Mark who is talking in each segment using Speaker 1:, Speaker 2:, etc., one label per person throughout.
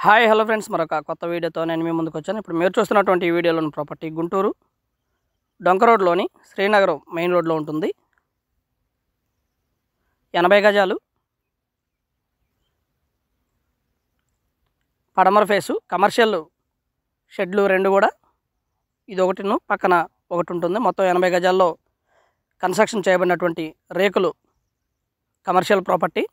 Speaker 1: Hi hello friends, మరొక కొత్త వీడియోతో నేను మీ ముందుకు వచ్చాను. ఇప్పుడు మీరు చూస్తున్నటువంటి ఈ వీడియోలోని ప్రాపర్టీ గుంటూరు డొంక రోడ్లోని శ్రీనగర్ మెయిన్ రోడ్లో ఉంటుంది. 80 గజాలు, పడమర ఫేసు, కమర్షియల్ షెడ్లు రెండు కూడా, ఇది ఒకటిను పక్కన ఒకటి ఉంటుంది. మొత్తం 80 గజాల్లో కన్స్ట్రక్షన్ చేయబడినటువంటి రేకులు కమర్షియల్ ప్రాపర్టీ.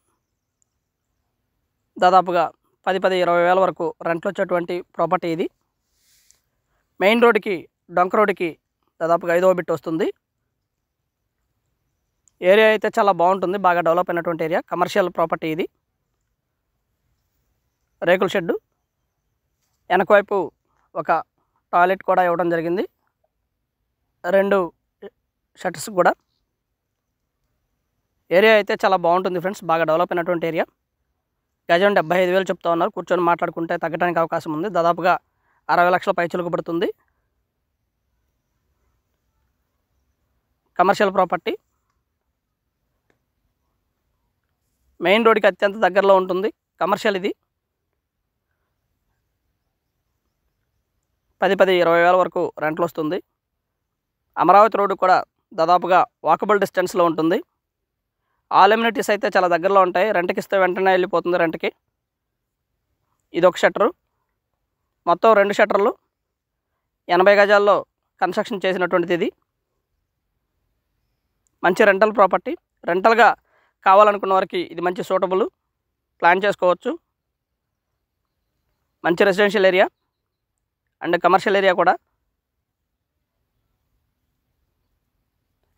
Speaker 1: దాదాపుగా 10-20 వేల వరకు రెంట్లు వచ్చేటువంటి ప్రాపర్టీ ఇది. మెయిన్ రోడ్డుకి డొంక రోడ్డుకి దాదాపుగా 5వ బిట్ వస్తుంది. ఏరియా అయితే చాలా బాగుంటుంది, బాగా డెవలప్ అయినటువంటి ఏరియా. కమర్షియల్ ప్రాపర్టీ ఇది. రేకుల షెడ్డు, వెనకవైపు ఒక టాయిలెట్ కూడా ఇవ్వడం జరిగింది. 2 షట్టర్స్ కూడా. ఏరియా అయితే చాలా బాగుంటుంది ఫ్రెండ్స్, బాగా డెవలప్ అయినటువంటి ఏరియా. గజం 75,000 చెప్తా ఉన్నారు. కూర్చొని మాట్లాడుకుంటే తగ్గడానికి అవకాశం ఉంది. దాదాపుగా 60 లక్షల పైచిలుకు పడుతుంది. కమర్షియల్ ప్రాపర్టీ, మెయిన్ రోడ్డుకి అత్యంత దగ్గరలో ఉంటుంది. కమర్షియల్ ఇది. 10-20 వేల వరకు రెంట్లు వస్తుంది. అమరావతి రోడ్డు కూడా దాదాపుగా వాకబుల్ డిస్టెన్స్లో ఉంటుంది. ఆల్ ఎమ్యూనిటీస్ అయితే చాలా దగ్గరలో ఉంటాయి. రెంట్కి ఇస్తే వెంటనే వెళ్ళిపోతుంది రెంట్కి. ఇది ఒక షట్టరు. మొత్తం 2 షట్టర్లు, 80 గజాల్లో కన్స్ట్రక్షన్ చేసినటువంటిది ఇది. మంచి రెంటల్ ప్రాపర్టీ. రెంటల్గా కావాలనుకున్న వారికి ఇది మంచి సూటబుల్, ప్లాన్ చేసుకోవచ్చు. మంచి residential area and commercial area కూడా.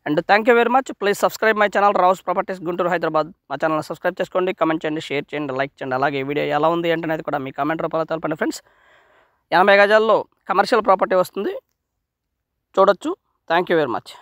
Speaker 1: And thank you very much. Please subscribe my channel Rao's properties Guntur Hyderabad. మా ఛానల్ని సబ్స్క్రైబ్ చేసుకోండి, కమెంట్ చేయండి, షేర్ చేయండి, లైక్ చేయండి. అలాగే వీడియో ఎలా ఉంది ఏంటనేది కూడా మీ కామెంట్ రూపంలో తెలపండి ఫ్రెండ్స్. 80 గజాల్లో కమర్షియల్ ప్రాపర్టీ వస్తుంది, చూడొచ్చు. Thank you very much.